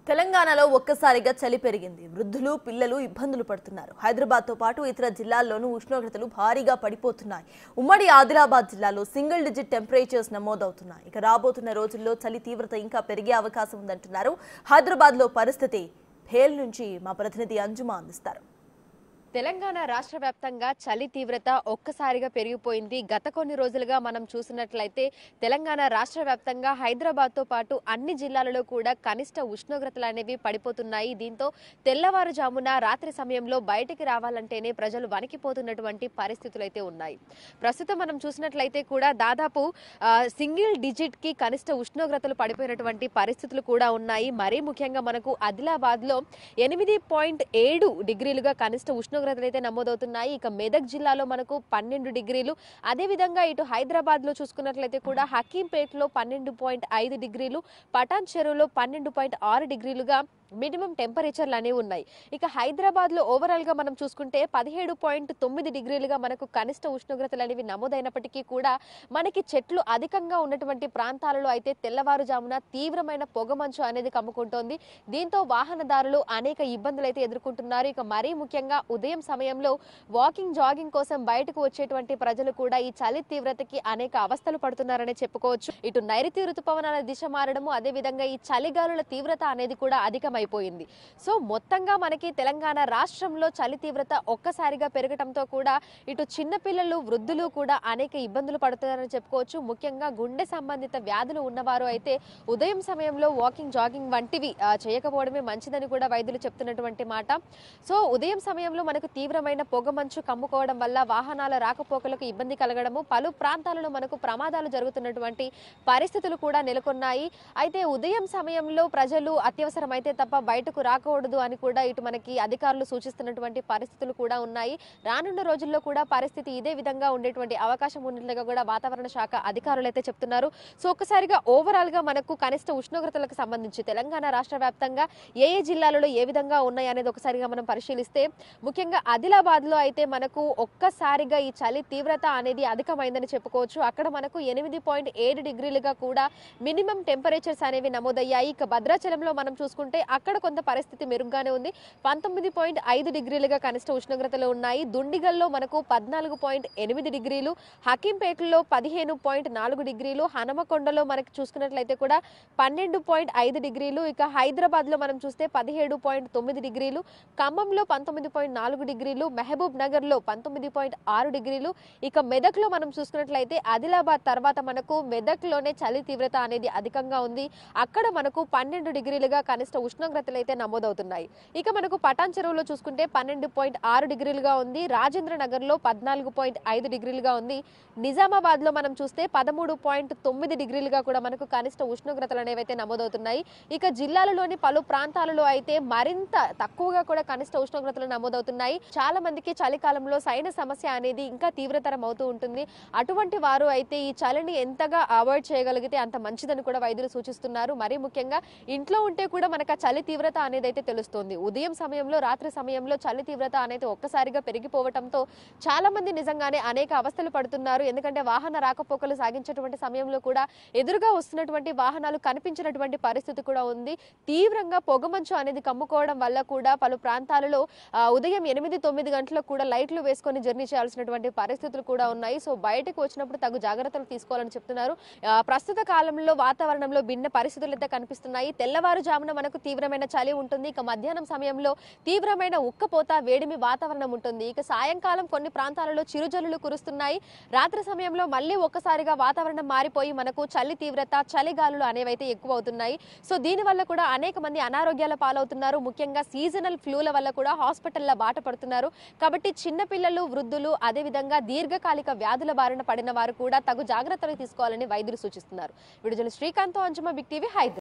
తెలంగాణలో ఒక్కసారిగా చలి పెరిగింది. వృద్ధులు, పిల్లలు ఇబ్బందులు పడుతున్నారు. హైదరాబాద్ తో పాటు ఇతర జిల్లాల్లోనూ ఉష్ణోగ్రతలు భారీగా పడిపోతున్నాయి. ఉమ్మడి ఆదిలాబాద్ జిల్లాలో సింగిల్ డిజిట్ టెంపరేచర్స్ నమోదవుతున్నాయి. ఇక రాబోతున్న రోజుల్లో చలి తీవ్రత ఇంకా పెరిగే అవకాశం ఉందంటున్నారు. హైదరాబాద్లో పరిస్థితి భేల్ నుంచి మా ప్రతినిధి అంజుమా అందిస్తారు. తెలంగాణ రాష్ట్ర వ్యాప్తంగా చలి తీవ్రత ఒక్కసారిగా పెరిగిపోయింది. గత కొన్ని రోజులుగా మనం చూసినట్లయితే తెలంగాణ రాష్ట్ర వ్యాప్తంగా హైదరాబాద్తో పాటు అన్ని జిల్లాలలో కూడా కనిష్ట ఉష్ణోగ్రతలు అనేవి పడిపోతున్నాయి. దీంతో తెల్లవారుజామున రాత్రి సమయంలో బయటికి రావాలంటేనే ప్రజలు వణికిపోతున్నటువంటి పరిస్థితులు అయితే ఉన్నాయి. ప్రస్తుతం మనం చూసినట్లయితే కూడా దాదాపు సింగిల్ డిజిట్ కి కనిష్ట ఉష్ణోగ్రతలు పడిపోయినటువంటి పరిస్థితులు కూడా ఉన్నాయి. మరీ ముఖ్యంగా మనకు ఆదిలాబాద్లో 8.7 డిగ్రీలుగా కనిష్ట ఉష్ణోగ్రతలు అయితే నమోదవుతున్నాయి. ఇక మెదక్ జిల్లాలో మనకు 12 డిగ్రీలు, అదేవిధంగా ఇటు హైదరాబాద్ లో చూసుకున్నట్లయితే కూడా హకీంపేటలో 12.5 డిగ్రీలు, పటాన్ చెరువులో 12.6 డిగ్రీలుగా మినిమం టెంపరేచర్లు అనేవి ఉన్నాయి. ఇక హైదరాబాద్ లో ఓవరాల్ గా మనం చూసుకుంటే 17.9 డిగ్రీలుగా మనకు కనిష్ట ఉష్ణోగ్రతలు అనేవి నమోదైనప్పటికీ కూడా మనకి చెట్లు అధికంగా ఉన్నటువంటి ప్రాంతాలలో అయితే తెల్లవారుజామున తీవ్రమైన పొగమంచు అనేది కమ్ముకుంటోంది. దీంతో వాహనదారులు అనేక ఇబ్బందులు అయితే ఎదుర్కొంటున్నారు. ఇక మరీ ముఖ్యంగా ఉదయం సమయంలో వాకింగ్, జాగింగ్ కోసం బయటకు వచ్చేటువంటి ప్రజలు కూడా ఈ చలి తీవ్రతకి అనేక అవస్థలు పడుతున్నారనే చెప్పుకోవచ్చు. ఇటు నైరుతి ఋతుపవనాల దిశ మారడము, అదేవిధంగా ఈ చలిగాలుల తీవ్రత అనేది కూడా అధికమైపోయింది. సో మొత్తంగా మనకి తెలంగాణ రాష్ట్రంలో చలి తీవ్రత ఒక్కసారిగా పెరగటంతో కూడా ఇటు చిన్నపిల్లలు, వృద్ధులు కూడా అనేక ఇబ్బందులు పడుతున్నారని చెప్పుకోవచ్చు. ముఖ్యంగా గుండె సంబంధిత వ్యాధులు ఉన్నవారు అయితే ఉదయం సమయంలో వాకింగ్, జాగింగ్ వంటివి చేయకపోవడమే మంచిదని కూడా వైద్యులు చెప్తున్నటువంటి మాట. సో ఉదయం సమయంలో మనకు తీవ్రమైన పొగమంచు కమ్ముకోవడం వల్ల వాహనాల రాకపోకలకు ఇబ్బంది కలగడము, పలు ప్రాంతాలలో మనకు ప్రమాదాలు జరుగుతున్నటువంటి పరిస్థితులు కూడా నెలకొన్నాయి. అయితే ఉదయం సమయంలో ప్రజలు అత్యవసరమైతే తప్ప బయటకు రాకూడదు అని కూడా ఇటు మనకి అధికారులు సూచిస్తున్నటువంటి పరిస్థితులు కూడా ఉన్నాయి. రానున్న రోజుల్లో కూడా పరిస్థితి ఇదే విధంగా ఉండేటువంటి అవకాశం ఉన్నట్లుగా కూడా వాతావరణ శాఖ అధికారులు అయితే చెప్తున్నారు. సో ఒక్కసారిగా ఓవరాల్ గా మనకు కనిష్ట ఉష్ణోగ్రతలకు సంబంధించి తెలంగాణ రాష్ట్ర వ్యాప్తంగా ఏ జిల్లాలలో ఏ విధంగా ఉన్నాయి అనేది ఒకసారిగా మనం పరిశీలిస్తే ముఖ్యంగా ఆదిలాబాద్ లో అయితే మనకు ఒక్కసారిగా ఈ చలి తీవ్రత అనేది అధికమైందని చెప్పుకోవచ్చు. అక్కడ మనకు 8.7 డిగ్రీలుగా కూడా మినిమం టెంపరేచర్స్ అనేవి నమోదయ్యాయి. ఇక భద్రాచలంలో మనం చూసుకుంటే అక్కడ కొంత పరిస్థితి మెరుగ్గానే ఉంది. 19.5 డిగ్రీలుగా కనిష్ట ఉష్ణోగ్రతలు ఉన్నాయి. దుండిగల్లో మనకు 14.8 డిగ్రీలు, హకీంపేటలో 15.4 డిగ్రీలు, హనమకొండలో మనకి చూసుకున్నట్లయితే కూడా 12.5 డిగ్రీలు, ఇక హైదరాబాద్ లో మనం చూస్తే 17.9 డిగ్రీలు, ఖమ్మంలో 19.4 డిగ్రీలు, మహబూబ్ నగర్ లో 19.6 డిగ్రీలు, ఇక మెదక్ లో మనం చూసుకున్నట్లయితే ఆదిలాబాద్ తర్వాత మనకు మెదక్ లోనే చలి తీవ్రత అనేది అధికంగా ఉంది. అక్కడ మనకు 12 డిగ్రీలుగా కనిష్ట ఉష్ణోగ్రతలు అయితే నమోదవుతున్నాయి. ఇక మనకు పటాన్ చెరువులో చూసుకుంటే 12.6 డిగ్రీలుగా ఉంది. రాజేంద్ర నగర్ లో 14.5 డిగ్రీలుగా ఉంది. నిజామాబాద్ లో మనం చూస్తే 13.9 డిగ్రీలుగా కూడా మనకు కనిష్ట ఉష్ణోగ్రతలు అనేవి అయితే నమోదవుతున్నాయి. ఇక జిల్లాలలోని పలు ప్రాంతాలలో అయితే మరింత తక్కువగా కూడా కనిష్ట ఉష్ణోగ్రతలు నమోదవుతున్నాయి. చాలా మందికి చలికాలంలో సైనస్ సమస్య అనేది ఇంకా తీవ్రతరం అవుతూ ఉంటుంది. అటువంటి వారు అయితే ఈ చలిని ఎంతగా అవాయిడ్ చేయగలిగితే అంత మంచిదని కూడా వైద్యులు సూచిస్తున్నారు. మరీ ముఖ్యంగా ఇంట్లో ఉంటే కూడా మనకు ఆ చలి తీవ్రత అనేది అయితే తెలుస్తుంది. ఉదయం సమయంలో, రాత్రి సమయంలో చలి తీవ్రత అనేది ఒక్కసారిగా పెరిగిపోవడంతో చాలా మంది నిజంగానే అనేక అవస్థలు పడుతున్నారు. ఎందుకంటే వాహన రాకపోకలు సాగించేటువంటి సమయంలో కూడా ఎదురుగా వస్తున్నటువంటి వాహనాలు కనిపించినటువంటి పరిస్థితి కూడా ఉంది. తీవ్రంగా పొగమంచు అనేది కమ్ముకోవడం వల్ల కూడా పలు ప్రాంతాలలో ఉదయం 8-9 గంటలకు కూడా లైట్లు వేసుకొని జర్నీ చేయాల్సినటువంటి పరిస్థితులు కూడా ఉన్నాయి. సో బయటకు వచ్చినప్పుడు తగు జాగ్రత్తలు తీసుకోవాలని చెప్తున్నారు. ప్రస్తుత కాలంలో వాతావరణంలో భిన్న పరిస్థితులు అయితే కనిపిస్తున్నాయి. తెల్లవారుజామున మనకు తీవ్రమైన చలి ఉంటుంది. ఇక మధ్యాహ్నం సమయంలో తీవ్రమైన ఉక్కపోత, వేడిమి వాతావరణం ఉంటుంది. ఇక సాయంకాలం కొన్ని ప్రాంతాలలో చిరుజల్లులు కురుస్తున్నాయి. రాత్రి సమయంలో మళ్ళీ ఒక్కసారిగా వాతావరణం మారిపోయి మనకు చలి తీవ్రత, చలిగాలులు అనేవైతే ఎక్కువ అవుతున్నాయి. సో దీనివల్ల కూడా అనేక మంది అనారోగ్యాల పాలవుతున్నారు. ముఖ్యంగా సీజనల్ ఫ్లూల వల్ల కూడా హాస్పిటల్ల బాట పడుతున్నారు. కాబట్టి చిన్నపిల్లలు, వృద్ధులు, అదేవిధంగా దీర్ఘకాలిక వ్యాధుల బారిన పడిన వారు కూడా తగు జాగ్రత్తలు తీసుకోవాలని వైద్యులు సూచిస్తున్నారు. విడుదల శ్రీకాంత్, అంజుమా, బిగ్ టీవీ, హైదరాబాద్.